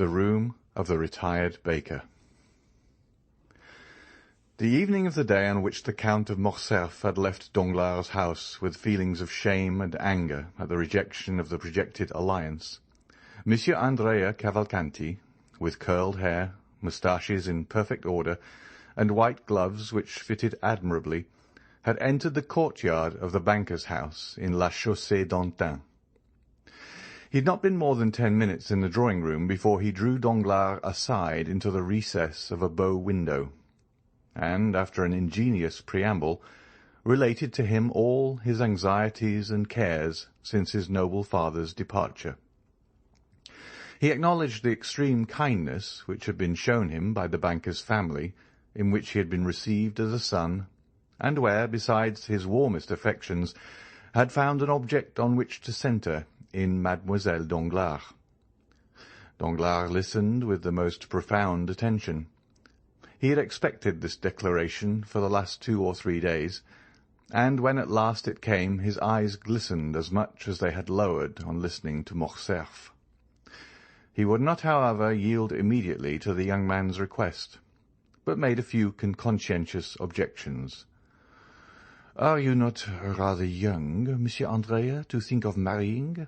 The room of the retired baker. The evening of the day on which the Count of Morcerf had left Danglars' house with feelings of shame and anger at the rejection of the projected alliance, Monsieur Andrea Cavalcanti, with curled hair, moustaches in perfect order, and white gloves which fitted admirably, had entered the courtyard of the banker's house in La Chaussée-d'Antin. He had not been more than 10 minutes in the drawing-room before he drew Danglars aside into the recess of a bow window, and, after an ingenious preamble, related to him all his anxieties and cares since his noble father's departure. He acknowledged the extreme kindness which had been shown him by the banker's family, in which he had been received as a son, and where, besides his warmest affections, had found an object on which to centre in Mademoiselle Danglars. Danglars listened with the most profound attention. He had expected this declaration for the last 2 or 3 days, and when at last it came his eyes glistened as much as they had lowered on listening to Morcerf. He would not, however, yield immediately to the young man's request, but made a few conscientious objections. "Are you not rather young, Monsieur Andrea, to think of marrying?"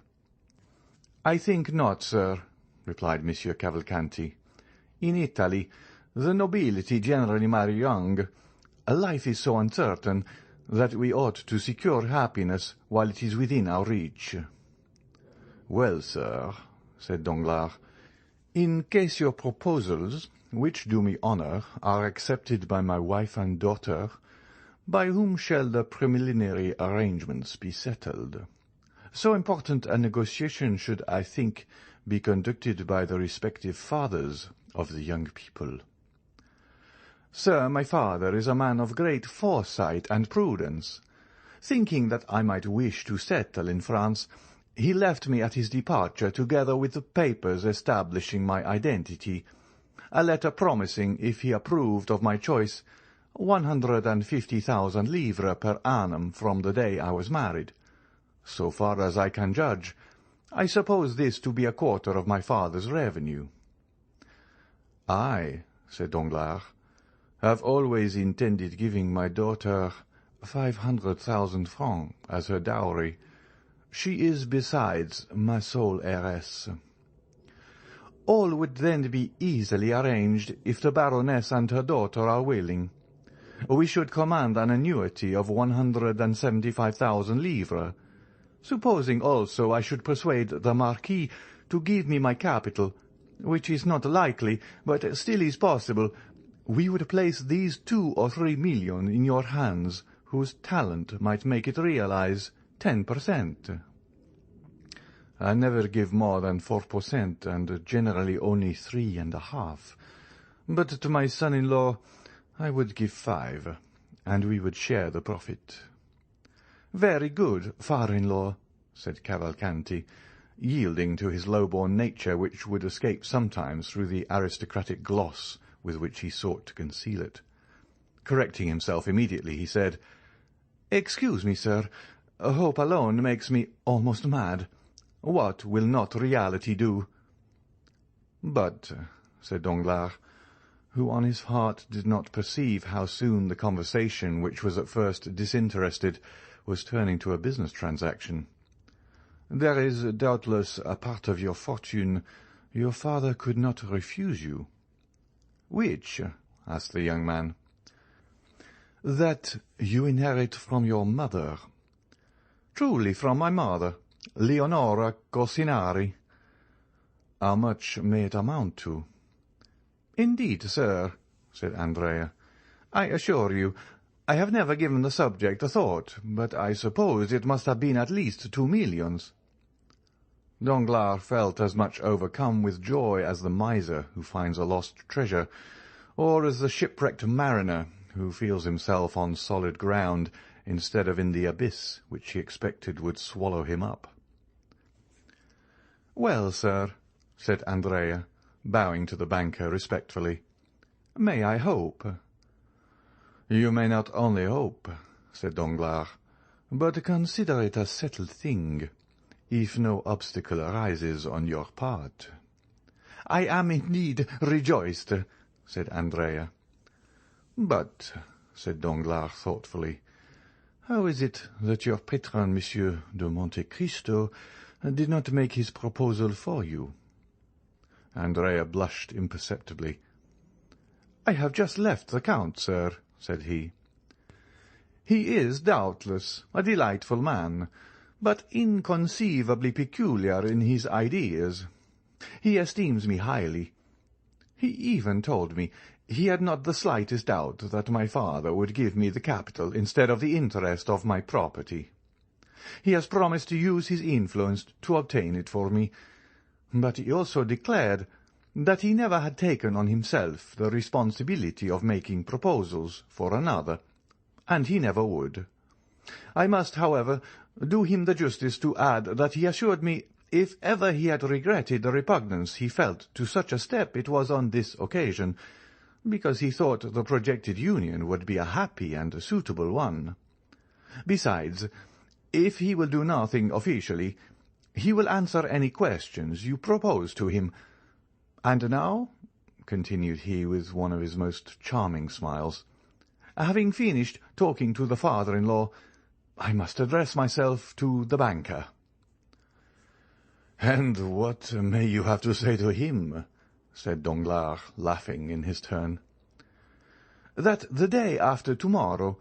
"I think not, sir," replied Monsieur Cavalcanti. "In Italy, the nobility generally marry young. Life is so uncertain that we ought to secure happiness while it is within our reach." "Well, sir," said Danglars, "in case your proposals, which do me honour, are accepted by my wife and daughter, by whom shall the preliminary arrangements be settled? So important a negotiation should, I think, be conducted by the respective fathers of the young people." "Sir, my father is a man of great foresight and prudence. Thinking that I might wish to settle in France, he left me at his departure together with the papers establishing my identity, a letter promising, if he approved of my choice, 150,000 livres per annum from the day I was married. So far as I can judge, I suppose this to be a quarter of my father's revenue." "I," said Danglars, "have always intended giving my daughter 500,000 francs as her dowry. She is, besides, my sole heiress." "All would then be easily arranged if the Baroness and her daughter are willing. We should command an annuity of 175,000 livres. Supposing also I should persuade the Marquis to give me my capital, which is not likely, but still is possible, we would place these 2 or 3 millions in your hands, whose talent might make it realize 10%. "I never give more than 4%, and generally only 3.5. But to my son-in-law I would give 5, and we would share the profit." "Very good, father-in-law," said Cavalcanti, yielding to his low-born nature, which would escape sometimes through the aristocratic gloss with which he sought to conceal it. Correcting himself immediately, he said, "Excuse me, sir. Hope alone makes me almost mad. What will not reality do?" "But," said Danglars, who on his heart did not perceive how soon the conversation, which was at first disinterested, was turning to a business transaction, "there is doubtless a part of your fortune your father could not refuse you." "Which?" asked the young man. "That you inherit from your mother." "Truly from my mother, Leonora Corsinari." "How much may it amount to?" "Indeed, sir," said Andrea, "I assure you I have never given the subject a thought, but I suppose it must have been at least 2 millions. Danglars felt as much overcome with joy as the miser who finds a lost treasure, or as the shipwrecked mariner who feels himself on solid ground instead of in the abyss which he expected would swallow him up. "Well, sir," said Andrea, bowing to the banker respectfully, "may I hope?" "You may not only hope," said Danglars, "but consider it a settled thing, if no obstacle arises on your part." I am indeed rejoiced," said Andrea. "But," said Danglars thoughtfully, "how is it that your patron, Monsieur de Monte Cristo, did not make his proposal for you?" Andrea blushed imperceptibly. "I have just left the Count, sir," said he. "He is doubtless a delightful man, but inconceivably peculiar in his ideas. He esteems me highly. He even told me he had not the slightest doubt that my father would give me the capital instead of the interest of my property. He has promised to use his influence to obtain it for me, but he also declared that he never had taken on himself the responsibility of making proposals for another, and he never would. I must, however, do him the justice to add that he assured me if ever he had regretted the repugnance he felt to such a step, it was on this occasion, because he thought the projected union would be a happy and a suitable one. Besides, if he will do nothing officially, he will answer any questions you propose to him. And now," continued he with one of his most charming smiles, "having finished talking to the father-in-law, I must address myself to the banker." "And what may you have to say to him?" said Danglars, laughing in his turn. "That the day after tomorrow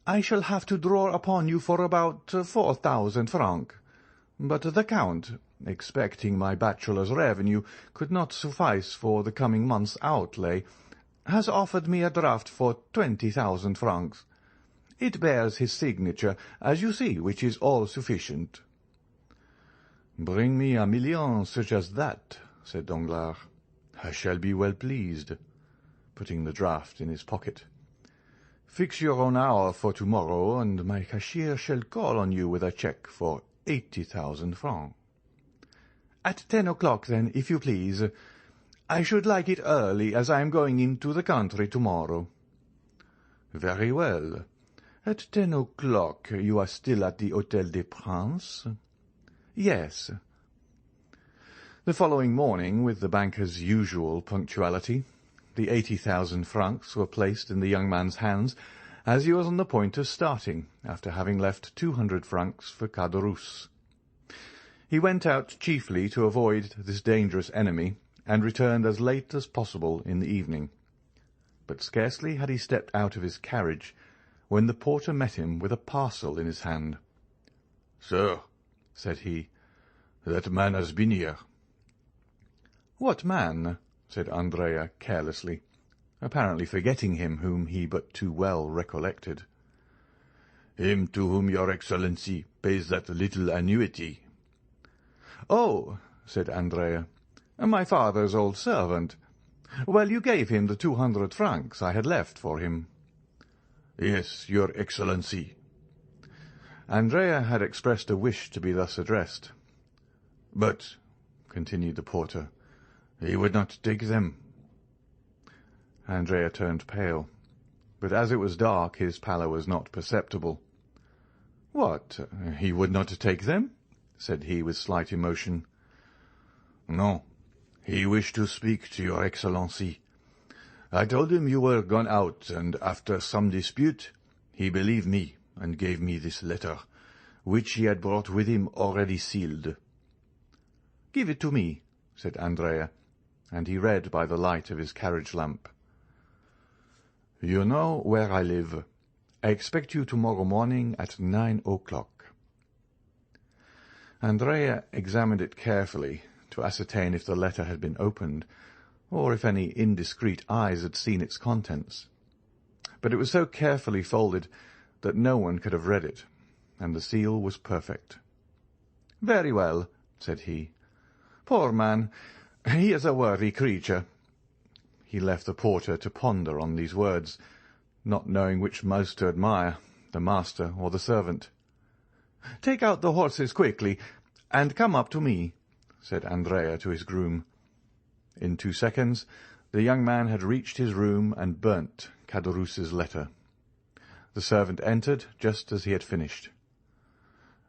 I shall have to draw upon you for about 4,000 francs, but the Count, expecting my bachelor's revenue could not suffice for the coming month's outlay, has offered me a draft for 20,000 francs. It bears his signature, as you see, which is all sufficient." "Bring me 1,000,000 such as that," said Danglars. "I shall be well pleased," putting the draft in his pocket. "Fix your own hour for tomorrow, and my cashier shall call on you with a cheque for 80,000 francs." "At 10 o'clock, then, if you please. I should like it early, as I am going into the country tomorrow." "Very well. At 10 o'clock you are still at the Hôtel des Princes?" "Yes." The following morning, with the banker's usual punctuality, the 80,000 francs were placed in the young man's hands as he was on the point of starting, after having left 200 francs for Caderousse. He went out chiefly to avoid this dangerous enemy, and returned as late as possible in the evening. But scarcely had he stepped out of his carriage when the porter met him with a parcel in his hand. "Sir," said he, "that man has been here." "What man?" said Andrea carelessly, apparently forgetting him whom he but too well recollected. "Him to whom your Excellency pays that little annuity." "Oh," said Andrea, "my father's old servant. Well, you gave him the 200 francs I had left for him." "Yes, your Excellency." Andrea had expressed a wish to be thus addressed. "But," continued the porter, "he would not take them." Andrea turned pale, but as it was dark his pallor was not perceptible. "What, he would not take them?" said he with slight emotion. "No, he wished to speak to your Excellency. I told him you were gone out, and after some dispute he believed me and gave me this letter, which he had brought with him already sealed." "Give it to me," said Andrea, and he read by the light of his carriage lamp. "You know where I live. I expect you tomorrow morning at 9 o'clock." Andrea examined it carefully to ascertain if the letter had been opened, or if any indiscreet eyes had seen its contents. But it was so carefully folded that no one could have read it, and the seal was perfect. "Very well," said he. "Poor man, he is a worthy creature." He left the porter to ponder on these words, not knowing which most to admire, the master or the servant. "Take out the horses quickly, and come up to me," said Andrea to his groom. In 2 seconds the young man had reached his room and burnt Caderousse's letter. The servant entered just as he had finished.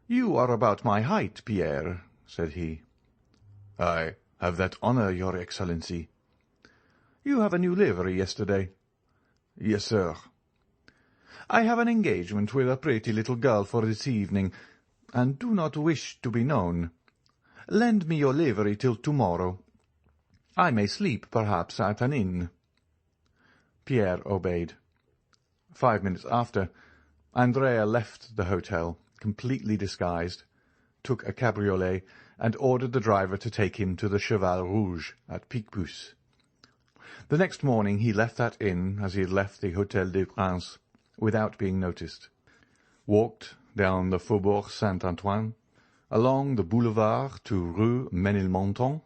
"You are about my height, Pierre," said he. "Aye, "Have that honour, your Excellency." "You have a new livery yesterday." "Yes, sir." "I have an engagement with a pretty little girl for this evening, and do not wish to be known. Lend me your livery till tomorrow. I may sleep, perhaps, at an inn." Pierre obeyed. 5 minutes after, Andrea left the hotel, completely disguised, took a cabriolet, and ordered the driver to take him to the Cheval Rouge at Picpus. The next morning he left that inn as he had left the Hôtel des Princes, without being noticed, walked down the Faubourg Saint-Antoine, along the boulevard to Rue Ménilmontant,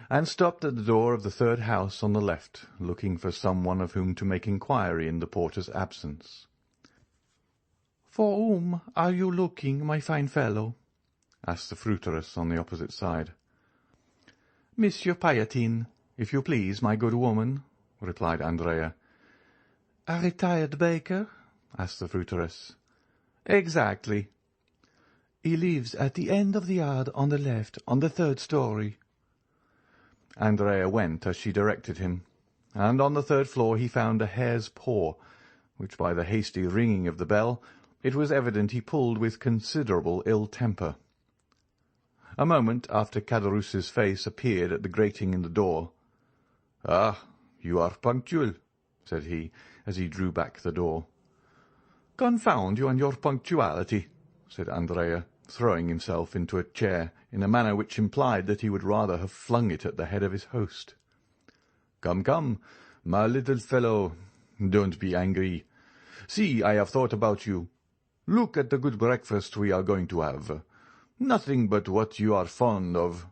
and stopped at the door of the third house on the left, looking for some one of whom to make inquiry in the porter's absence. "For whom are you looking, my fine fellow?" asked the fruiteress on the opposite side. "Monsieur Pailletine, if you please, my good woman," replied Andrea. "A retired baker?" asked the fruiteress. "Exactly." "He lives at the end of the yard on the left, on the third story." Andrea went as she directed him, and on the third floor he found a hare's paw, which by the hasty ringing of the bell it was evident he pulled with considerable ill-temper. A moment after Caderousse's face appeared at the grating in the door. "Ah, you are punctual," said he, as he drew back the door. "Confound you and your punctuality," said Andrea, throwing himself into a chair in a manner which implied that he would rather have flung it at the head of his host. "Come, come, my little fellow, don't be angry. See, I have thought about you. Look at the good breakfast we are going to have. Nothing but what you are fond of."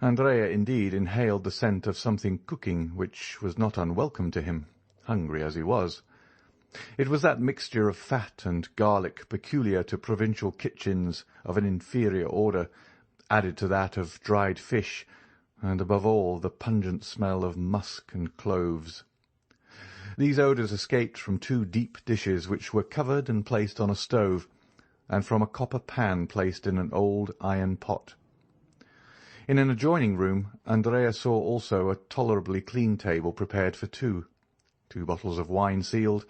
Andrea indeed inhaled the scent of something cooking which was not unwelcome to him, hungry as he was. It was that mixture of fat and garlic peculiar to provincial kitchens of an inferior order, added to that of dried fish, and above all the pungent smell of musk and cloves. These odours escaped from two deep dishes which were covered and placed on a stove, and from a copper pan placed in an old iron pot. In an adjoining room Andrea saw also a tolerably clean table prepared for two bottles of wine sealed,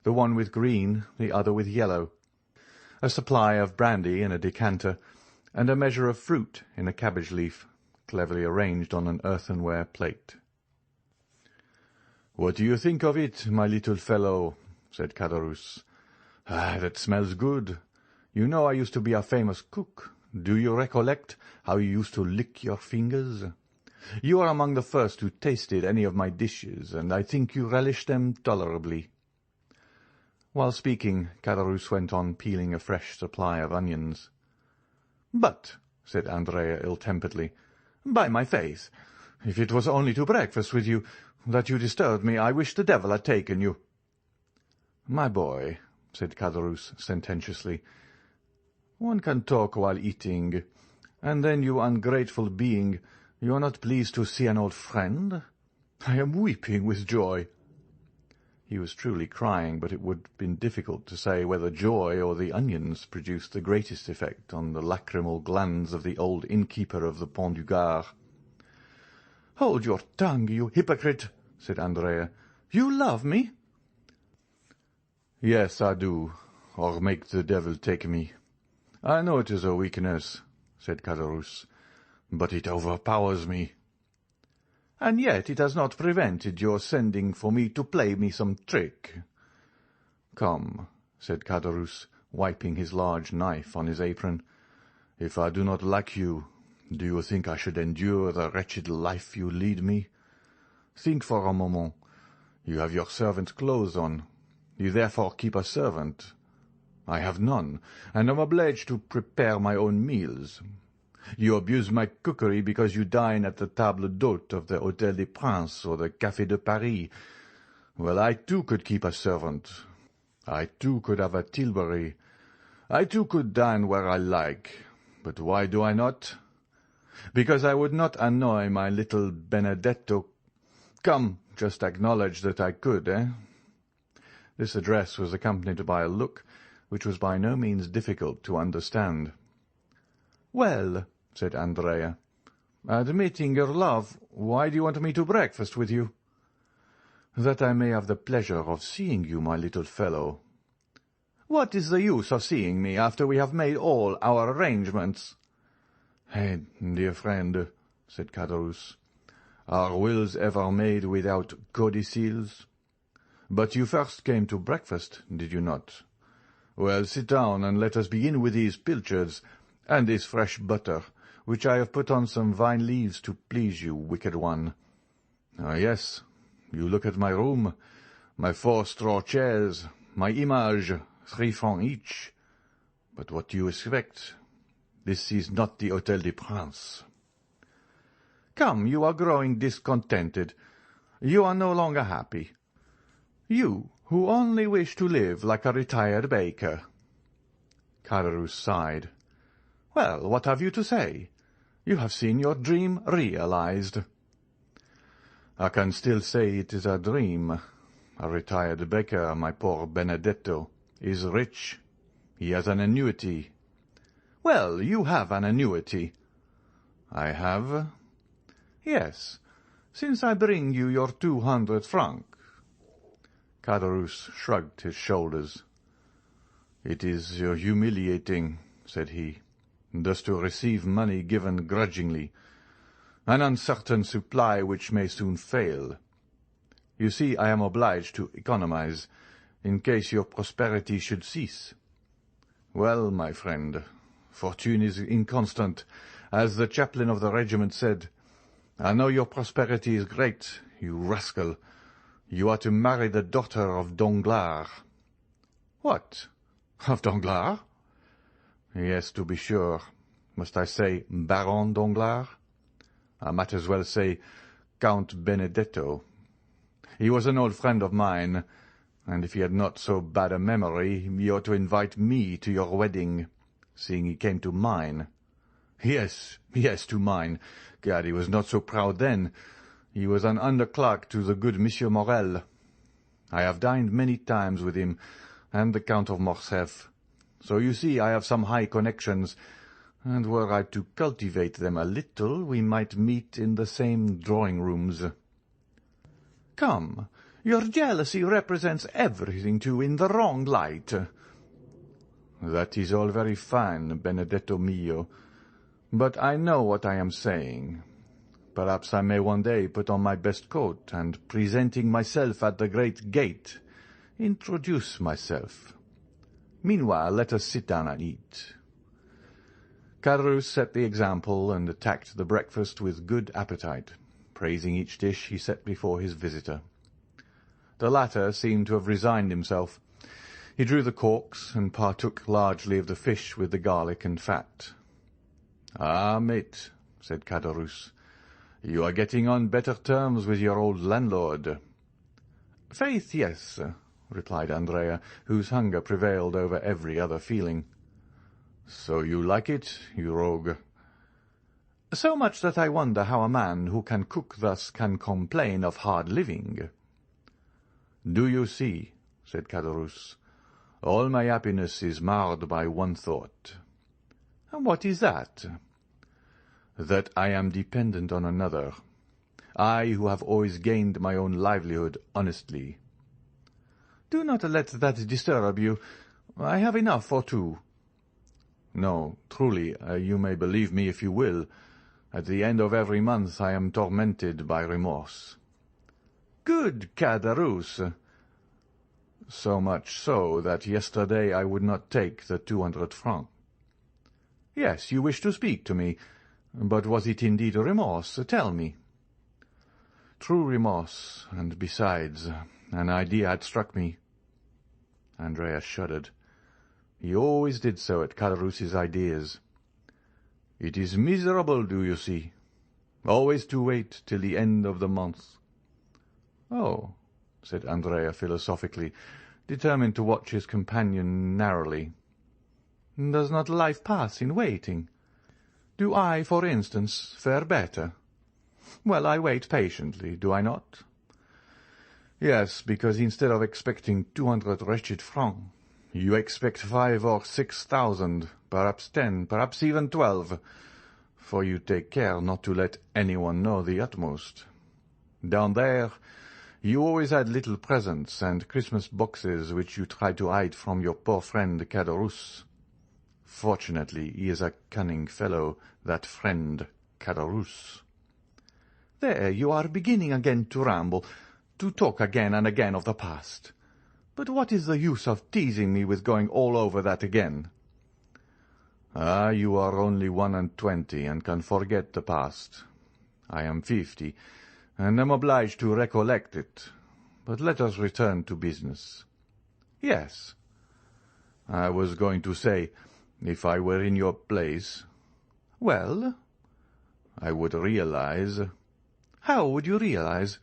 the one with green, the other with yellow, a supply of brandy in a decanter, and a measure of fruit in a cabbage leaf, cleverly arranged on an earthenware plate. "What do you think of it, my little fellow?" said Caderousse. "Ah, that smells good. You know I used to be a famous cook. Do you recollect how you used to lick your fingers? You are among the first who tasted any of my dishes, and I think you relish them tolerably." While speaking, Caderousse went on peeling a fresh supply of onions. "But," said Andrea ill-temperedly, "by my faith, if it was only to breakfast with you that you disturbed me, I wish the devil had taken you." "My boy," said Caderousse sententiously, "one can talk while eating, and then, you ungrateful being, you are not pleased to see an old friend? I am weeping with joy." He was truly crying, but it would have been difficult to say whether joy or the onions produced the greatest effect on the lachrymal glands of the old innkeeper of the Pont du Gard. "Hold your tongue, you hypocrite," said Andrea. "You love me?" "Yes, I do, or make the devil take me. I know it is a weakness," said Caderousse, "but it overpowers me." "And yet it has not prevented your sending for me to play me some trick." "Come," said Caderousse, wiping his large knife on his apron, "if I do not like you, do you think I should endure the wretched life you lead me? Think for a moment. You have your servant's clothes on. You therefore keep a servant. I have none, and am obliged to prepare my own meals. You abuse my cookery because you dine at the table d'hôte of the Hôtel des Princes or the Café de Paris. Well, I too could keep a servant. I too could have a tilbury. I too could dine where I like. But why do I not? Because I would not annoy my little Benedetto. Come, just acknowledge that I could, eh?" This address was accompanied by a look which was by no means difficult to understand. "Well," said Andrea, Admitting your love, why do you want me to breakfast with you? That I may have the pleasure of seeing you, my little fellow. What is the use of seeing me after we have made all our arrangements? Hey, dear friend, said Caderousse, are wills ever made without codicils? But you first came to breakfast, did you not? Well, sit down, and let us begin with these pilchards, and this fresh butter, which I have put on some vine leaves to please you, wicked one. Ah, yes, you look at my room, my 4 straw chairs, my image, 3 francs each. But what do you expect? This is not the Hôtel des Princes. Come, you are growing discontented. You are no longer happy. You, who only wish to live like a retired baker. Caderousse sighed. Well, what have you to say? You have seen your dream realized. I can still say it is a dream. A retired baker, my poor Benedetto, is rich. He has an annuity. Well, you have an annuity. I have? Yes, since I bring you your 200 francs. Caderousse shrugged his shoulders. It is humiliating, said he, thus to receive money given grudgingly, an uncertain supply which may soon fail. You see, I am obliged to economize, in case your prosperity should cease. Well, my friend, fortune is inconstant, as the chaplain of the regiment said. I know your prosperity is great, you rascal. You are to marry the daughter of Danglars. What? Of Danglars? Yes, to be sure. Must I say Baron Danglars? I might as well say Count Benedetto. He was an old friend of mine, and if he had not so bad a memory, he ought to invite me to your wedding, seeing he came to mine. Yes, to mine. Gad, he was not so proud then. He was an underclerk to the good Monsieur Morel. I have dined many times with him, and the Count of Morcerf. So you see I have some high connections, and were I to cultivate them a little, we might meet in the same drawing-rooms. Come, your jealousy represents everything to you in the wrong light. That is all very fine, Benedetto mio, but I know what I am saying. Perhaps I may one day put on my best coat, and, presenting myself at the great gate, introduce myself. Meanwhile, let us sit down and eat. Caderousse set the example, and attacked the breakfast with good appetite, praising each dish he set before his visitor. The latter seemed to have resigned himself. He drew the corks, and partook largely of the fish with the garlic and fat. "Ah, mate," said Caderousse, "you are getting on better terms with your old landlord." "Faith, yes," replied Andrea, whose hunger prevailed over every other feeling. "So you like it, you rogue?" "So much that I wonder how a man who can cook thus can complain of hard living." "Do you see," said Caderousse, "all my happiness is marred by one thought." "What is that?" "That I am dependent on another, I who have always gained my own livelihood honestly." "Do not let that disturb you. I have enough for 2. "No, truly, you may believe me if you will. At the end of every month I am tormented by remorse." "Good Caderousse!" "So much so that yesterday I would not take the 200 francs." "Yes, you wish to speak to me. But was it indeed remorse? Tell me." "True remorse, and besides, an idea had struck me." Andrea shuddered. He always did so at Caderousse's ideas. "It is miserable, do you see? Always to wait till the end of the month." "Oh," said Andrea philosophically, determined to watch his companion narrowly. "Does not life pass in waiting? Do I, for instance, fare better? Well, I wait patiently, do I not?" "Yes, because instead of expecting 200 wretched francs, you expect 5,000 or 6,000, perhaps 10, perhaps even 12. for you take care not to let anyone know the utmost. Down there, you always had little presents and Christmas boxes which you tried to hide from your poor friend Caderousse. Fortunately, he is a cunning fellow, that friend Caderousse." "There, you are beginning again to ramble, to talk again and again of the past. But what is the use of teasing me with going all over that again?" "Ah, you are only 21 and can forget the past. I am 50, and am obliged to recollect it. But let us return to business." "Yes." "I was going to say, if I were in your place—" "Well?" "I would realize—" "How would you realize?"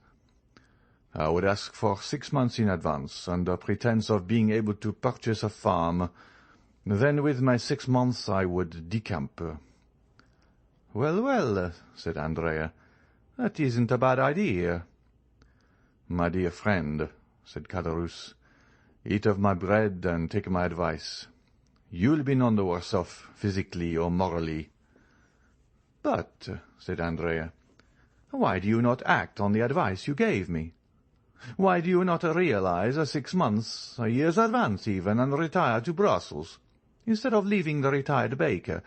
"I would ask for 6 months in advance, under pretence of being able to purchase a farm. Then with my 6 months I would decamp." "Well, well," said Andrea, "that isn't a bad idea." "My dear friend," said Caderousse, "eat of my bread and take my advice. You'll be none the worse off, physically or morally." "But," said Andrea, "why do you not act on the advice you gave me? Why do you not realize 6 months, a year's advance even, and retire to Brussels? Instead of leaving the retired baker,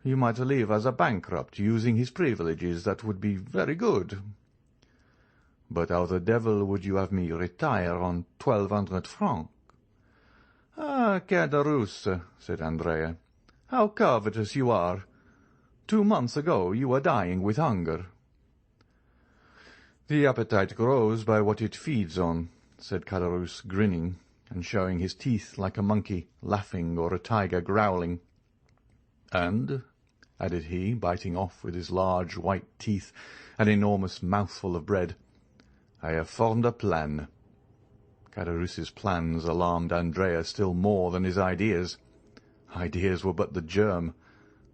you might live as a bankrupt, using his privileges. That would be very good." "But how the devil would you have me retire on 1,200 francs?" "Ah, Caderousse," said Andrea, "how covetous you are! 2 months ago you were dying with hunger." "The appetite grows by what it feeds on," said Caderousse, grinning, and showing his teeth like a monkey laughing or a tiger growling. "And," added he, biting off with his large white teeth an enormous mouthful of bread, "I have formed a plan." Caderousse's plans alarmed Andrea still more than his ideas. Ideas were but the germ.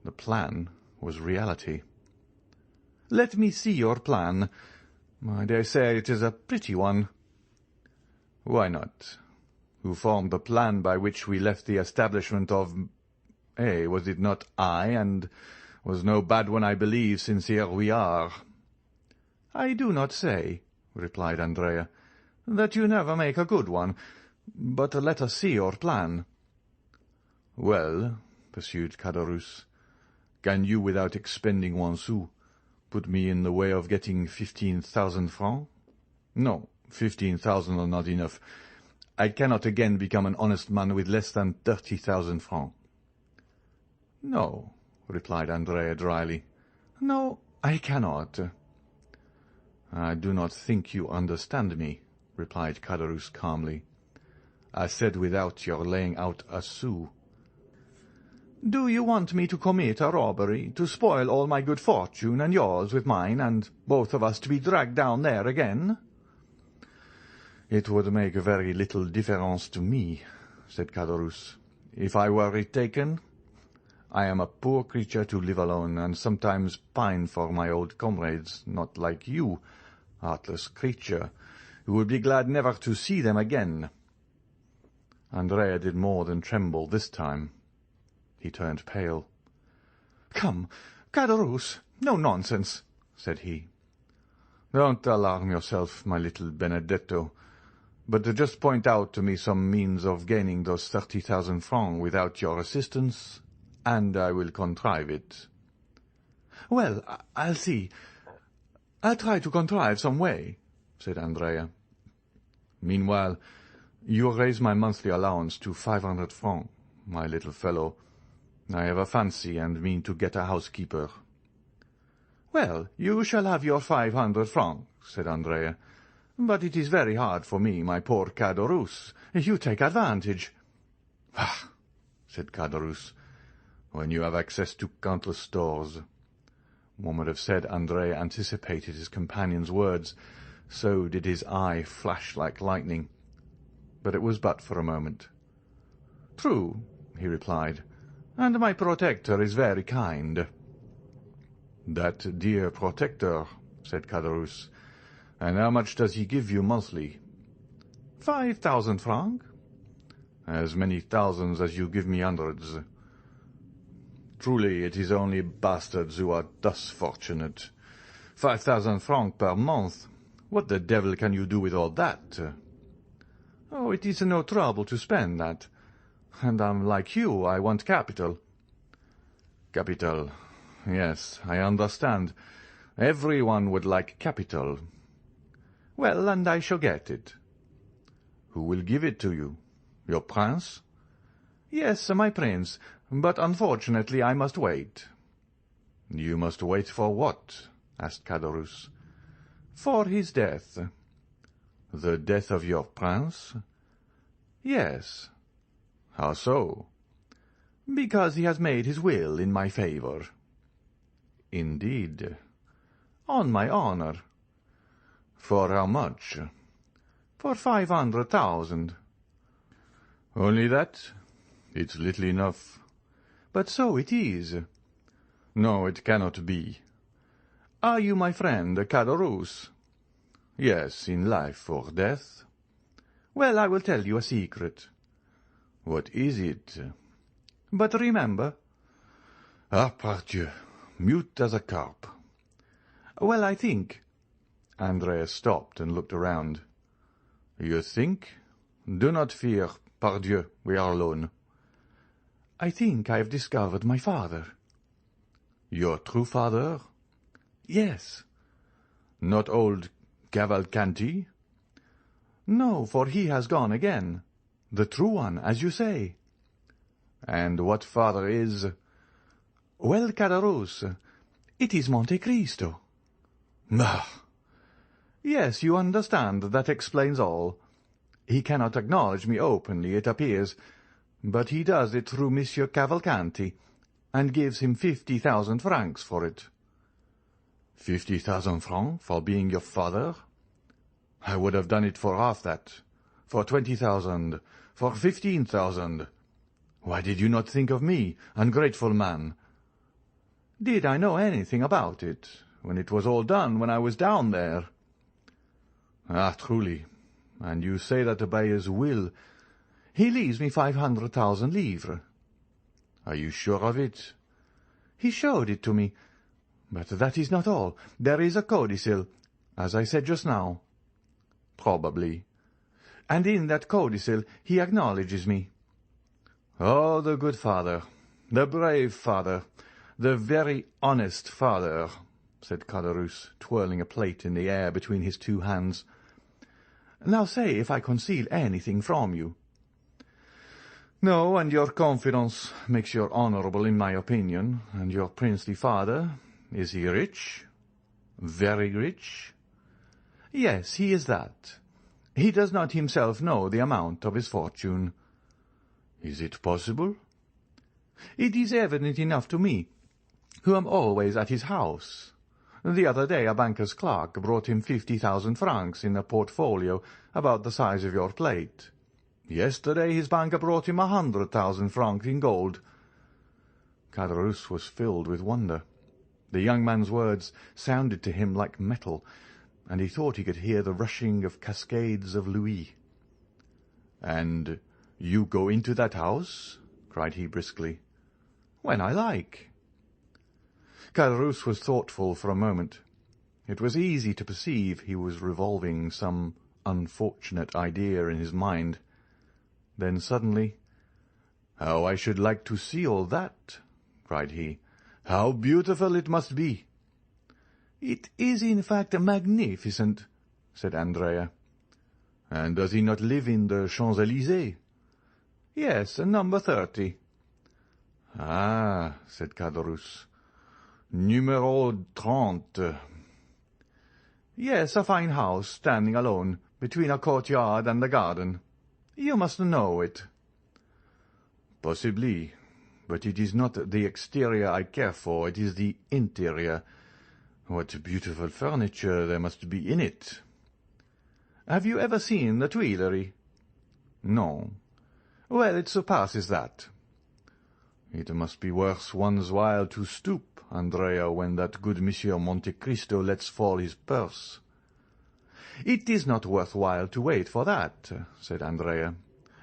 The plan was reality. "Let me see your plan. I dare say it is a pretty one." "Why not? Who formed the plan by which we left the establishment of— was it not I, and was no bad one, I believe, since here we are?" "I do not say," replied Andrea, "that you never make a good one. But let us see your plan." "Well," pursued Caderousse, "can you, without expending 1 sou, put me in the way of getting 15,000 francs? No, 15,000 are not enough. I cannot again become an honest man with less than 30,000 francs." "No," replied Andrea dryly. "No, I cannot." "I do not think you understand me," replied Caderousse calmly. "I said without your laying out a sou." "Do you want me to commit a robbery, to spoil all my good fortune and yours with mine, and both of us to be dragged down there again?" "It would make very little difference to me," said Caderousse, "if I were retaken. I am a poor creature to live alone, and sometimes pine for my old comrades, not like you, heartless creature, who would be glad never to see them again." Andrea did more than tremble this time. He turned pale. "Come, Caderousse, no nonsense," said he. "Don't alarm yourself, my little Benedetto, but just point out to me some means of gaining those 30,000 francs without your assistance, and I will contrive it." "Well, I'll see. I'll try to contrive some way," said Andrea. "Meanwhile, you raise my monthly allowance to 500 francs, my little fellow. I have a fancy and mean to get a housekeeper." "Well, you shall have your 500 francs," said Andrea. "But it is very hard for me, my poor Caderousse. You take advantage." "Ah," said Caderousse, "when you have access to countless stores." One would have said Andrea anticipated his companion's words, so did his eye flash like lightning. But it was but for a moment. "True," he replied, "and my protector is very kind." "That dear protector," said Caderousse. "And how much does he give you monthly?" 5,000 francs. "As many thousands as you give me hundreds." Truly, it is only bastards who are thus fortunate. 5,000 francs per month. What the devil can you do with all that? Oh, it is no trouble to spend that. And I'm like you, I want capital. Capital. Yes, I understand. Everyone would like capital. Well, and I shall get it. Who will give it to you? Your prince? Yes, my prince, but unfortunately I must wait. You must wait for what? Asked Caderousse. For his death. The death of your prince? Yes. How so? Because he has made his will in my favour. Indeed. On my honour. For how much? For 500,000. Only that? It's little enough. But so it is. No, it cannot be. Are you my friend, Caderousse? Yes, in life or death. Well, I will tell you a secret. What is it? But remember. Ah, pardieu, mute as a carp. Well, I think. Andrea stopped and looked around. You think? Do not fear, pardieu, we are alone. I think I have discovered my father. Your true father? Yes. Not old Cavalcanti? No, for he has gone again. The true one, as you say. And what father is? Well, Caderousse, it is Monte Cristo. Ah! Yes, you understand, that explains all. He cannot acknowledge me openly, it appears, but he does it through Monsieur Cavalcanti, and gives him 50,000 francs for it. 50,000 francs for being your father? I would have done it for half that, for 20,000, for 15,000. Why did you not think of me, ungrateful man? Did I know anything about it, when it was all done, when I was down there? Ah, truly. And you say that by his will he leaves me 500,000 livres. Are you sure of it? He showed it to me. But that is not all. There is a codicil, as I said just now. Probably. And in that codicil he acknowledges me. Oh, the good father, the brave father, the very honest father, said Caderousse, twirling a plate in the air between his two hands. Now say if I conceal anything from you. No, and your confidence makes you honourable in my opinion. And your princely father, is he rich? Very rich? Yes, he is that. He does not himself know the amount of his fortune. Is it possible? It is evident enough to me, who am always at his house. The other day a banker's clerk brought him 50,000 francs in a portfolio about the size of your plate. Yesterday his banker brought him 100,000 francs in gold. Caderousse was filled with wonder. The young man's words sounded to him like metal, and he thought he could hear the rushing of cascades of louis. "And you go into that house?" cried he briskly. "When I like." Caderousse was thoughtful for a moment. It was easy to perceive he was revolving some unfortunate idea in his mind. Then suddenly, "How I should like to see all that!" cried he. "How beautiful it must be!" "It is in fact magnificent," said Andrea. "And does he not live in the Champs-Élysées?" "Yes, number 30. "Ah," said Caderousse. "Numéro 30. "Yes, a fine house, standing alone, between a courtyard and a garden. You must know it." "Possibly, but it is not the exterior I care for, it is the interior. What beautiful furniture there must be in it." "Have you ever seen the Tuileries?" "No." "Well, it surpasses that." "It must be worth one's while to stoop, Andrea, when that good Monsieur Monte Cristo lets fall his purse." "It is not worth while to wait for that," said Andrea.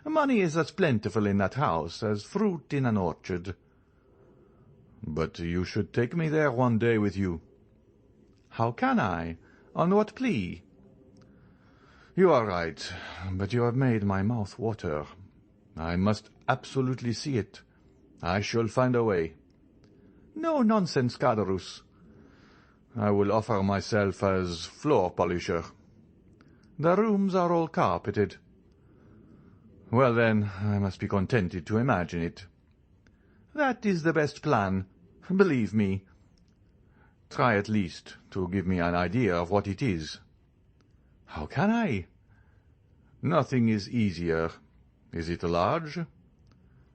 "Money is as plentiful in that house as fruit in an orchard." But you should take me there one day with you." "How can I? On what plea?" "You are right, but you have made my mouth water. I must absolutely see it. I shall find a way." "No nonsense, Caderousse." "I will offer myself as floor polisher." "The rooms are all carpeted." "Well, then, I must be contented to imagine it." "That is the best plan, believe me." "Try at least to give me an idea of what it is." "How can I?" "Nothing is easier. Is it large?"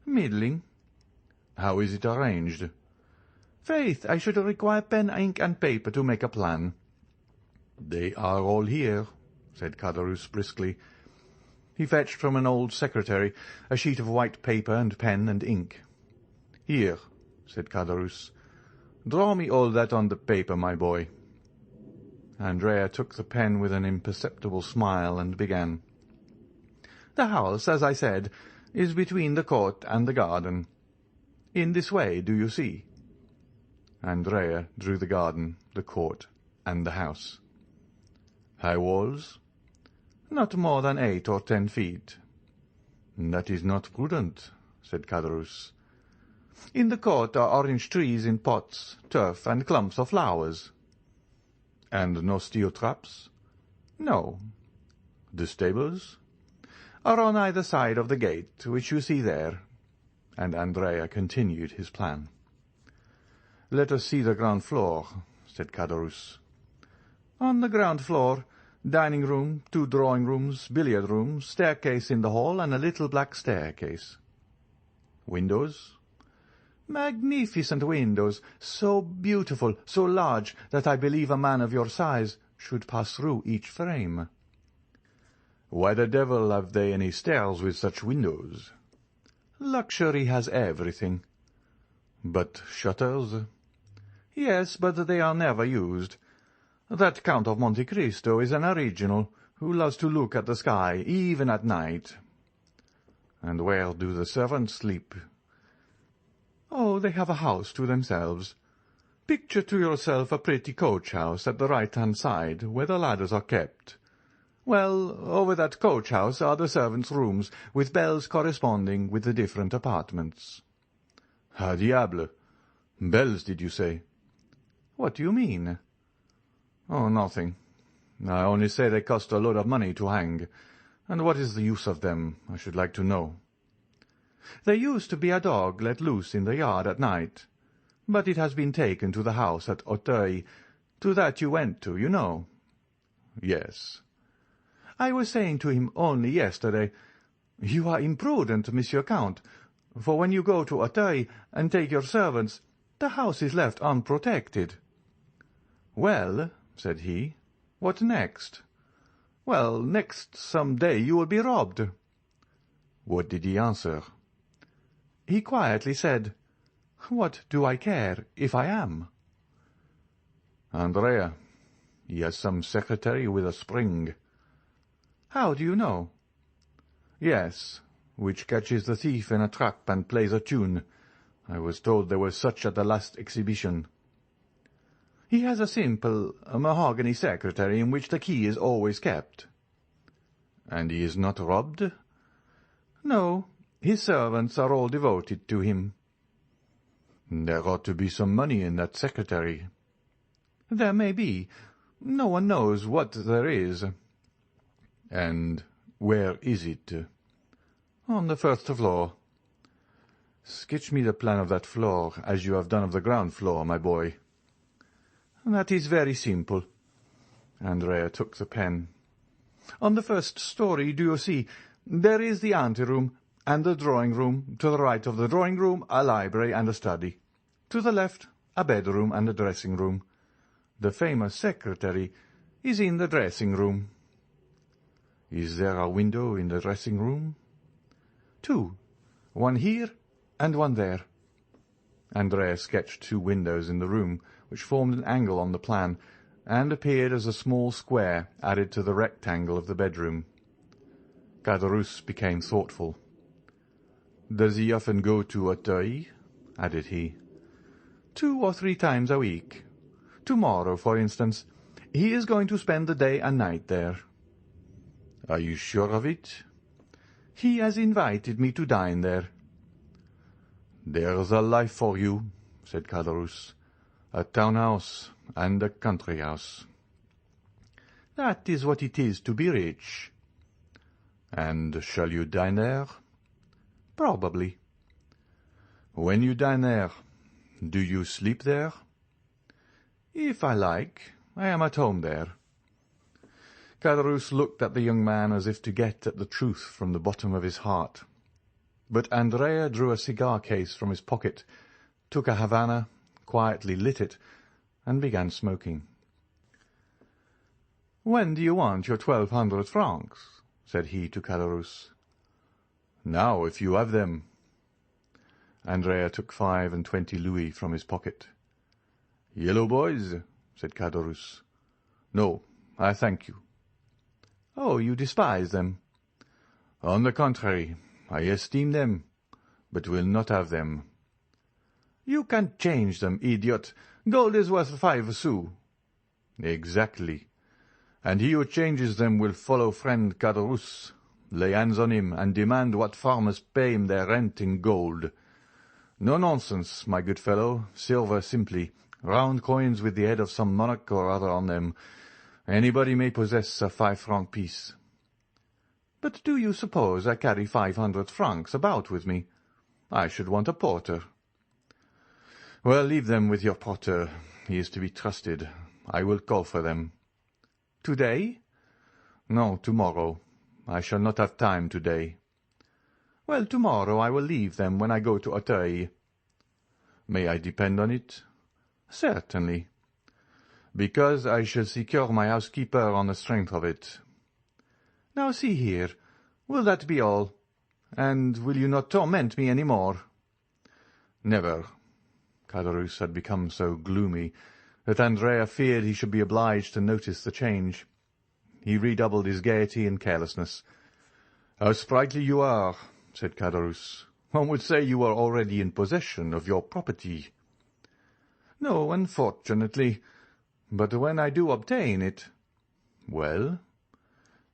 "Middling." "How is it arranged?" "Faith, I should require pen, ink, and paper to make a plan." "They are all here," said Caderousse briskly. He fetched from an old secretary a sheet of white paper and pen and ink. "Here," said Caderousse. "Draw me all that on the paper, my boy." Andrea took the pen with an imperceptible smile and began. "The house, as I said, is between the court and the garden. In this way, do you see?" Andrea drew the garden, the court, and the house. "High walls?" "Not more than 8 or 10 feet." "That is not prudent," said Caderousse. "In the court are orange trees in pots, turf, and clumps of flowers." "And no steel traps?" "No." "The stables?" "Are on either side of the gate, which you see there." And Andrea continued his plan. "Let us see the ground floor," said Caderousse. "On the ground floor, dining room, 2 drawing rooms, billiard room, staircase in the hall, and a little black staircase." "Windows?" "Magnificent windows, so beautiful, so large, that I believe a man of your size should pass through each frame." "Why the devil have they any stairs with such windows?" "Luxury has everything." "But shutters?" "Yes, but they are never used. That Count of Monte Cristo is an original, who loves to look at the sky, even at night." "And where do the servants sleep?" "Oh, they have a house to themselves. Picture to yourself a pretty coach-house at the right-hand side, where the ladders are kept. Well, over that coach-house are the servants' rooms, with bells corresponding with the different apartments." "Ah, diable! Bells, did you say?" "What do you mean?" "Oh, nothing. I only say they cost a load of money to hang. And what is the use of them, I should like to know?" "There used to be a dog let loose in the yard at night, but it has been taken to the house at Auteuil, to that you went to, you know." "Yes." "I was saying to him only yesterday, 'You are imprudent, Monsieur Count, for when you go to Auteuil and take your servants, the house is left unprotected.' 'Well,' said he, 'what next?' 'Well, next some day you will be robbed.'" "What did he answer?" "He quietly said, 'What do I care if I am?'" "Andrea, he has some secretary with a spring." "How do you know?" "Yes, which catches the thief in a trap and plays a tune. I was told there was such at the last exhibition." "He has a simple mahogany secretary in which the key is always kept." "And he is not robbed?" "No, his servants are all devoted to him." "There ought to be some money in that secretary." "There may be. No one knows what there is." "And where is it?" "On the first floor." "Sketch me the plan of that floor, as you have done of the ground floor, my boy." "That is very simple." Andrea took the pen. "On the first story, do you see, there is the anteroom and the drawing-room. To the right of the drawing-room, a library and a study. To the left, a bedroom and a dressing-room. The famous secretary is in the dressing-room." "Is there a window in the dressing-room?" "2, one here and one there." Andrea sketched 2 windows in the room, which formed an angle on the plan, and appeared as a small square added to the rectangle of the bedroom. Caderousse became thoughtful. "Does he often go to Auteuil?" added he. 2 or 3 times a week. Tomorrow, for instance, he is going to spend the day and night there." "Are you sure of it?" "He has invited me to dine there." "There's a life for you," said Caderousse. "A town house and a country house." "That is what it is to be rich." "And shall you dine there?" "Probably." "When you dine there, do you sleep there?" "If I like. I am at home there." Caderousse looked at the young man as if to get at the truth from the bottom of his heart. But Andrea drew a cigar case from his pocket, took a Havana, quietly lit it, and began smoking. "When do you want your 1,200 francs?" said he to Caderousse. "Now, if you have them." Andrea took 25 louis from his pocket. "Yellow boys?" said Caderousse. "No, I thank you." "Oh, you despise them?" "On the contrary, I esteem them, but will not have them." "You can change them, idiot. Gold is worth 5 sous." "Exactly. And he who changes them will follow friend Caderousse, lay hands on him, and demand what farmers pay him their rent in gold. No nonsense, my good fellow, silver simply, round coins with the head of some monarch or other on them. Anybody may possess a 5-franc piece." "But do you suppose I carry 500 francs about with me? I should want a porter." "Well, leave them with your porter. He is to be trusted. I will call for them." "Today?" "No, tomorrow. I shall not have time today." "Well, tomorrow I will leave them when I go to Auteuil." "May I depend on it?" "Certainly." "Because I shall secure my housekeeper on the strength of it." "Now see here, will that be all? And will you not torment me any more?" "Never." Caderousse had become so gloomy that Andrea feared he should be obliged to notice the change. He redoubled his gaiety and carelessness. "How sprightly you are," said Caderousse. "One would say you were already in possession of your property." "No, unfortunately. But when I do obtain it—" "Well?"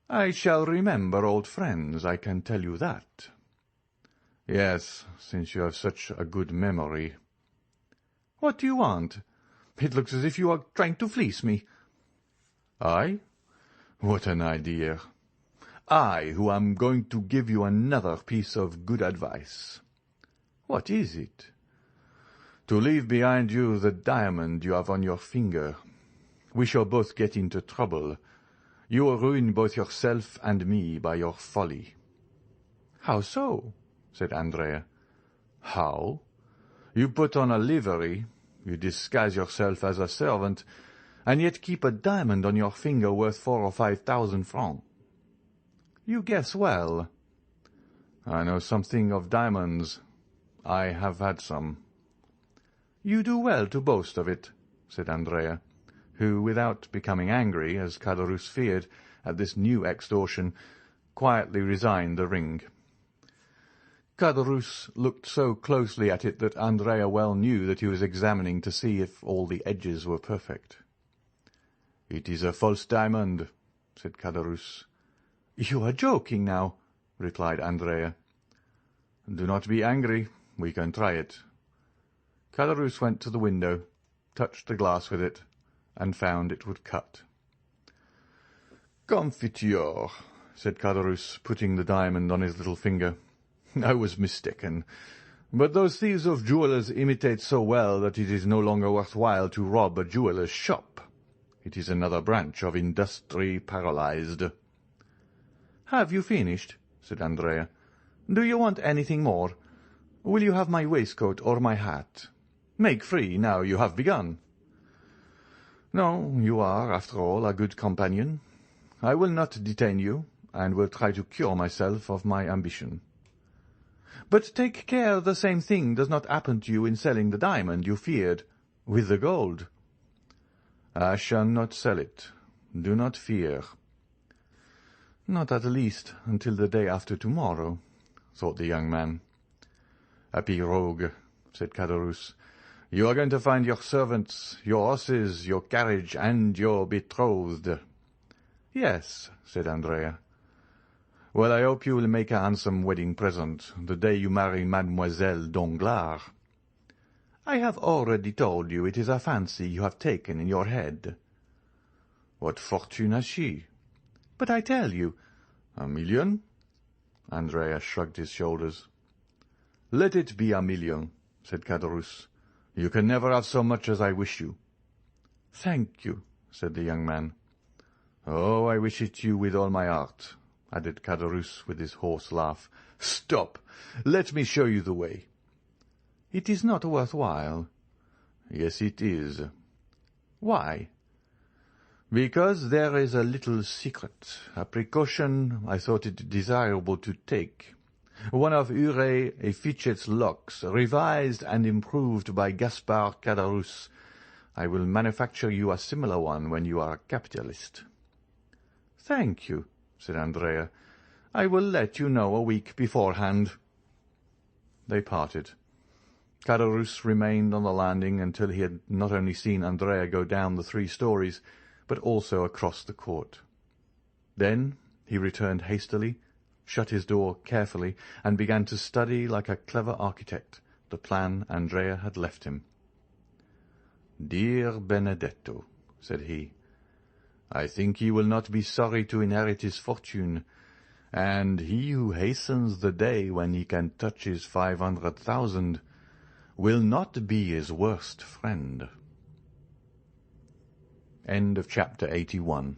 "I shall remember old friends, I can tell you that." "Yes, since you have such a good memory." "What do you want? It looks as if you are trying to fleece me." "I? What an idea! I, who am going to give you another piece of good advice." "What is it?" "To leave behind you the diamond you have on your finger. We shall both get into trouble. You will ruin both yourself and me by your folly." "How so?" said Andrea. "How? You put on a livery, you disguise yourself as a servant, and yet keep a diamond on your finger worth 4,000 or 5,000 francs." "You guess well." "I know something of diamonds. I have had some." "You do well to boast of it," said Andrea, who, without becoming angry, as Caderousse feared, at this new extortion, quietly resigned the ring. Caderousse looked so closely at it that Andrea well knew that he was examining to see if all the edges were perfect. "It is a false diamond," said Caderousse. "You are joking now," replied Andrea. "Do not be angry. We can try it." Caderousse went to the window, touched the glass with it, and found it would cut. "Confiture," said Caderousse, putting the diamond on his little finger. "I was mistaken. But those thieves of jewellers imitate so well that it is no longer worth while to rob a jeweller's shop. It is another branch of industry paralyzed." "Have you finished?" said Andrea. "Do you want anything more? Will you have my waistcoat or my hat? Make free, now you have begun." "No, you are, after all, a good companion. I will not detain you, and will try to cure myself of my ambition." "But take care the same thing does not happen to you in selling the diamond you feared, with the gold." "I shall not sell it. Do not fear." "Not at least until the day after tomorrow," thought the young man. "Happy rogue," said Caderousse. You are going to find your servants, your horses, your carriage, and your betrothed." "Yes," said Andrea. "Well, I hope you will make a handsome wedding present the day you marry Mademoiselle Danglars." "I have already told you it is a fancy you have taken in your head." "What fortune has she?" "But I tell you—" "1,000,000?" Andrea shrugged his shoulders. "Let it be 1,000,000," said Caderousse. "You can never have so much as I wish you." "Thank you," said the young man. "Oh, I wish it you with all my heart," added Caderousse with his hoarse laugh. "Stop! Let me show you the way." "It is not worth while." "Yes, it is." "Why?" "Because there is a little secret, a precaution I thought it desirable to take. One of Huret et Fichet's locks, revised and improved by Gaspard Caderousse. I will manufacture you a similar one when you are a capitalist." "Thank you," said Andrea. "I will let you know a week beforehand." They parted. Caderousse remained on the landing until he had not only seen Andrea go down the 3 stories, but also across the court. Then he returned hastily, shut his door carefully, and began to study like a clever architect the plan Andrea had left him. "Dear Benedetto," said he, "I think he will not be sorry to inherit his fortune, and he who hastens the day when he can touch his 500,000 will not be his worst friend." End of chapter 81.